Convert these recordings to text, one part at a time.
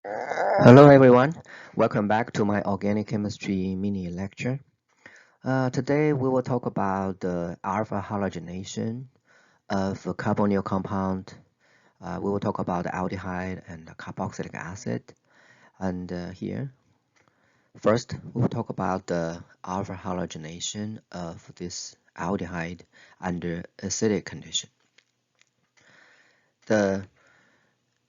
Hello everyone, welcome back to my organic chemistry mini lecture. Today we will talk about the alpha halogenation of a carbonyl compound. We will talk about the aldehyde and the carboxylic acid. And here, first we will talk about the alpha halogenation of this aldehyde under acidic condition. The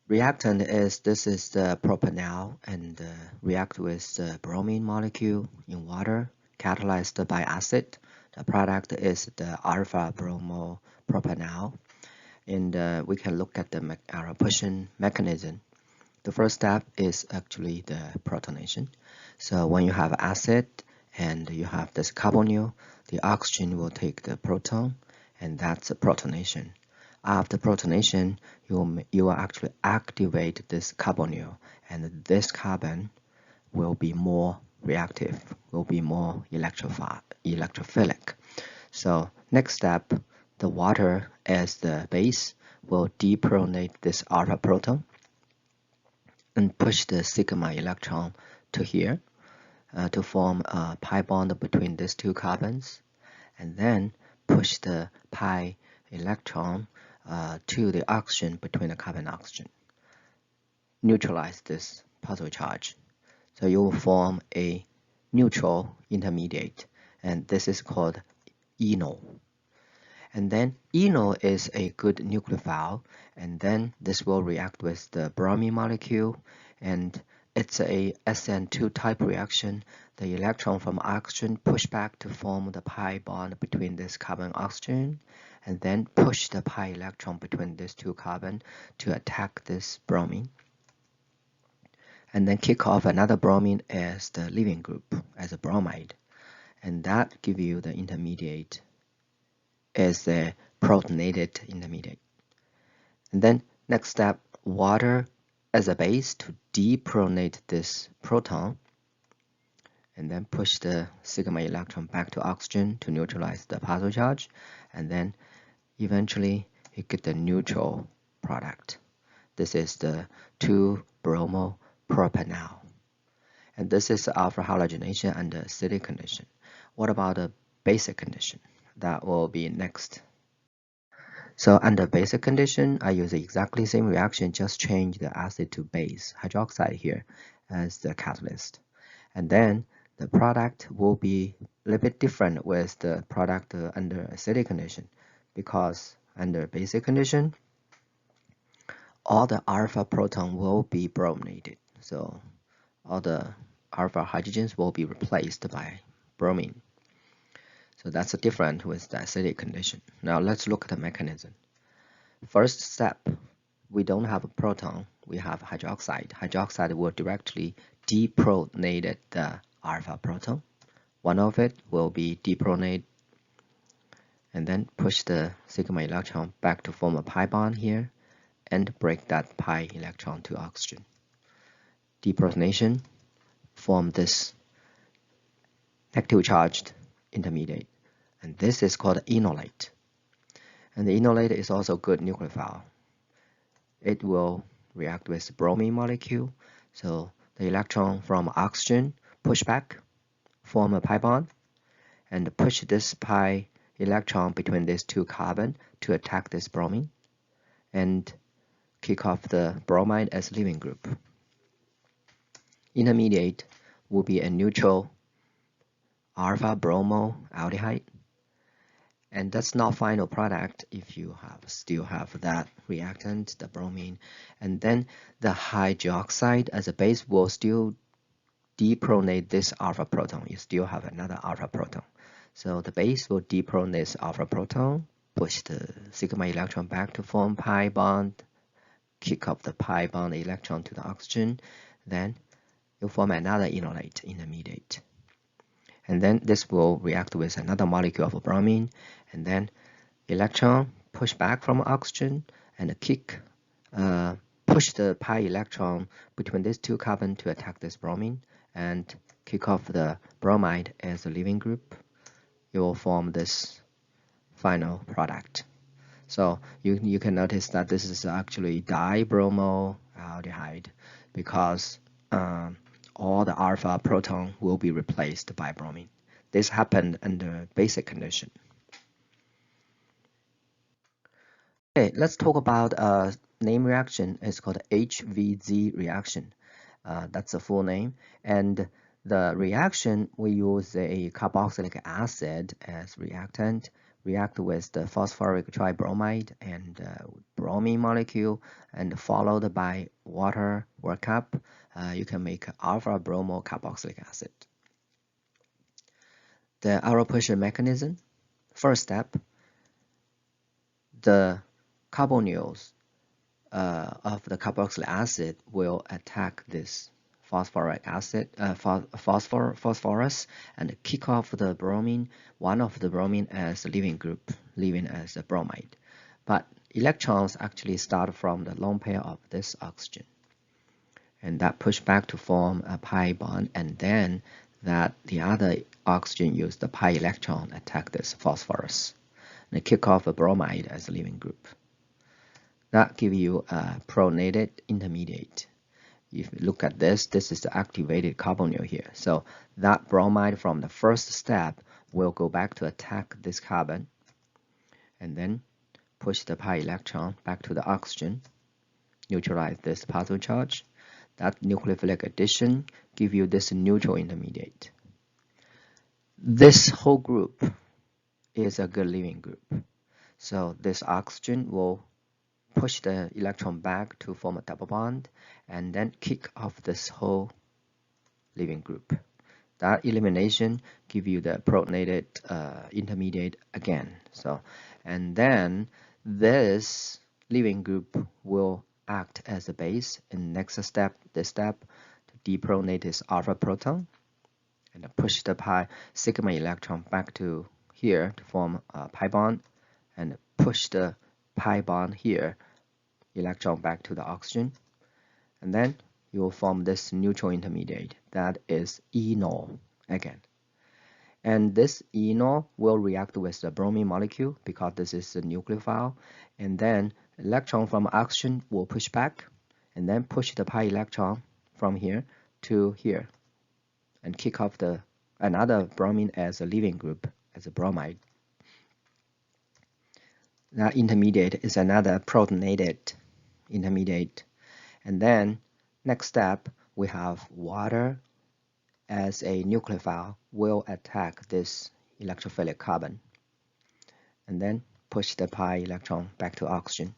reactant this is the propanol and react with the bromine molecule in water catalyzed by acid. The product is the alpha bromopropanol, and we can look at the repulsion mechanism. The first step is actually the protonation. So when you have acid and you have this carbonyl, the oxygen will take the proton, and that's a protonation. After protonation, you will actually activate this carbonyl, and this carbon will be more reactive, will be more electrophilic. So next step, the water as the base will depronate this alpha proton and push the sigma electron to here to form a pi bond between these two carbons, and then push the pi electron to the oxygen between the carbon and oxygen. Neutralize this positive charge. So you will form a neutral intermediate, and this is called enol. And then enol is a good nucleophile, and then this will react with the bromine molecule, and it's a SN2 type reaction. The electron from oxygen push back to form the pi bond between this carbon and oxygen, and then push the pi electron between these two carbon to attack this bromine, and then kick off another bromine as the leaving group, as a bromide, and that give you the intermediate as the protonated intermediate. And then next step, water as a base to depronate this proton, and then push the sigma electron back to oxygen to neutralize the positive charge, and then eventually you get the neutral product. This is the 2-bromopropanol. And this is alpha halogenation under acidic condition. What about the basic condition? That will be next. So under basic condition, I use exactly same reaction, just change the acid to base, hydroxide here as the catalyst. And then the product will be a little bit different with the product under acidic condition, because under basic condition, all the alpha proton will be brominated. So all the alpha hydrogens will be replaced by bromine. So that's different with the acidic condition. Now let's look at the mechanism. First step, we don't have a proton, we have hydroxide. Hydroxide will directly depronate the alpha proton. One of it will be depronate, and then push the sigma electron back to form a pi bond here, and break that pi electron to oxygen. Deprotonation form this negative charged intermediate, and this is called enolate. And the enolate is also good nucleophile. It will react with the bromine molecule, so the electron from oxygen push back, form a pi bond, and push this pi electron between these two carbon to attack this bromine, and kick off the bromide as leaving group. Intermediate will be a neutral alpha bromo aldehyde, and that's not final product if you still have that reactant, the bromine, and then the hydroxide as a base will still depronate this alpha proton. You still have another alpha proton, so the base will depronate this alpha proton, push the sigma electron back to form pi bond, kick off the pi bond electron to the oxygen, then you form another enolate intermediate. And then this will react with another molecule of bromine, and then electron push back from oxygen and push the pi electron between these two carbon to attack this bromine, and kick off the bromide as a leaving group. You will form this final product. So you can notice that this is actually dibromoaldehyde. because all the alpha proton will be replaced by bromine. This happened under basic condition. Okay, let's talk about a name reaction. It's called HVZ reaction. That's the full name. And the reaction, we use a carboxylic acid as reactant, react with the phosphoric tribromide and bromine molecule, and followed by water work up. You can make alpha bromo carboxylic acid. The allocation mechanism. First step, the carbonyls of the carboxylic acid will attack this phosphoric acid, phosphorus, and kick off the bromine, one of the bromine as a leaving group, leaving as a bromide. But electrons actually start from the lone pair of this oxygen, and that push back to form a pi bond, and then that the other oxygen use the pi electron attack this phosphorus, and kick off a bromide as a leaving group. That gives you a protonated intermediate. If you look at this, this is the activated carbonyl here. So that bromide from the first step will go back to attack this carbon and then push the pi electron back to the oxygen, neutralize this positive charge. That nucleophilic addition gives you this neutral intermediate. This whole group is a good leaving group. So this oxygen will push the electron back to form a double bond and then kick off this whole leaving group. That elimination give you the protonated intermediate again. So, and then this leaving group will act as a base in next step, this step, to depronate this alpha proton and push the pi sigma electron back to here to form a pi bond and push the pi bond here, electron back to the oxygen, and then you will form this neutral intermediate that is enol again. And this enol will react with the bromine molecule because this is the nucleophile, and then electron from oxygen will push back and then push the pi electron from here to here and kick off the another bromine as a leaving group as a bromide. That intermediate is another protonated intermediate. And then next step, we have water as a nucleophile will attack this electrophilic carbon and then push the pi electron back to oxygen.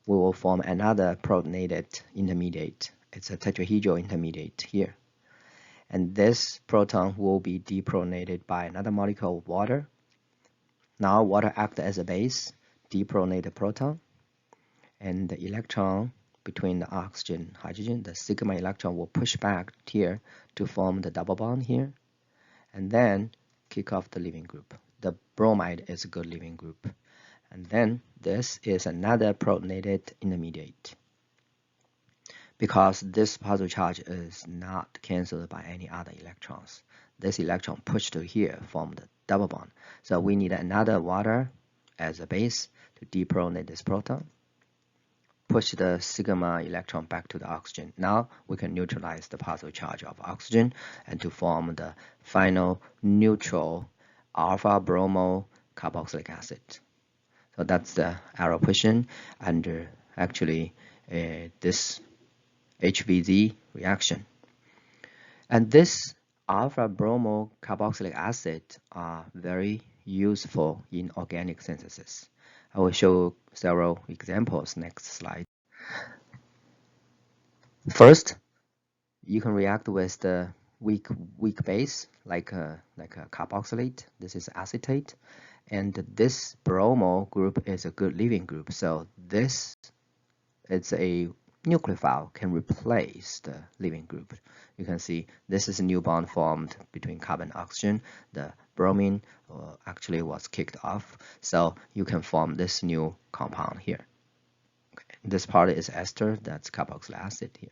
We will form another protonated intermediate. It's a tetrahedral intermediate here. And this proton will be deprotonated by another molecule of water. Now water acts as a base, depronate the proton, and the electron between the oxygen and hydrogen, the sigma electron will push back here to form the double bond here, and then kick off the leaving group. The bromide is a good leaving group. And then this is another protonated intermediate. Because this positive charge is not cancelled by any other electrons. This electron pushed to here form the double bond. So we need another water as a base to deprotonate this proton, push the sigma electron back to the oxygen. Now we can neutralize the positive charge of oxygen and to form the final neutral alpha bromo carboxylic acid. So that's the allocation under actually this HVZ reaction. And this alpha bromo carboxylic acid are very useful in organic synthesis. I will show several examples next slide. First, you can react with the weak base like a carboxylate. This is acetate, and this bromo group is a good leaving group. So this is a nucleophile can replace the leaving group. You can see this is a new bond formed between carbon and oxygen. The bromine actually was kicked off, so you can form this new compound here. Okay. This part is ester, that's carboxylic acid here.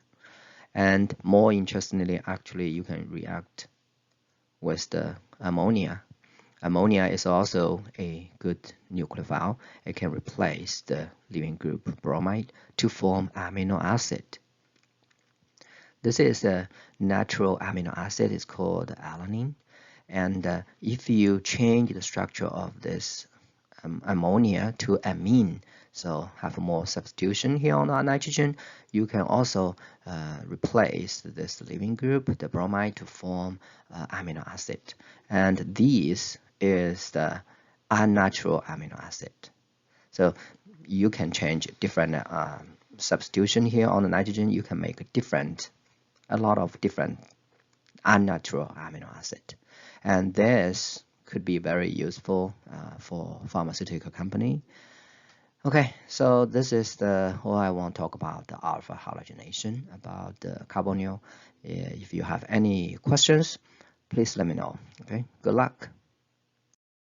And more interestingly, actually, you can react with the ammonia. Ammonia is also a good nucleophile. It can replace the leaving group bromide to form amino acid. This is a natural amino acid. It's called alanine. And if you change the structure of this ammonia to amine, so have more substitution here on the nitrogen, you can also replace this leaving group, the bromine, to form amino acid. And this is the unnatural amino acid. So you can change different substitution here on the nitrogen. You can make a lot of different unnatural amino acid. And this could be very useful for pharmaceutical company. Okay, so this is all I want to talk about the alpha halogenation, about the carbonyl. If you have any questions, please let me know. Okay, good luck.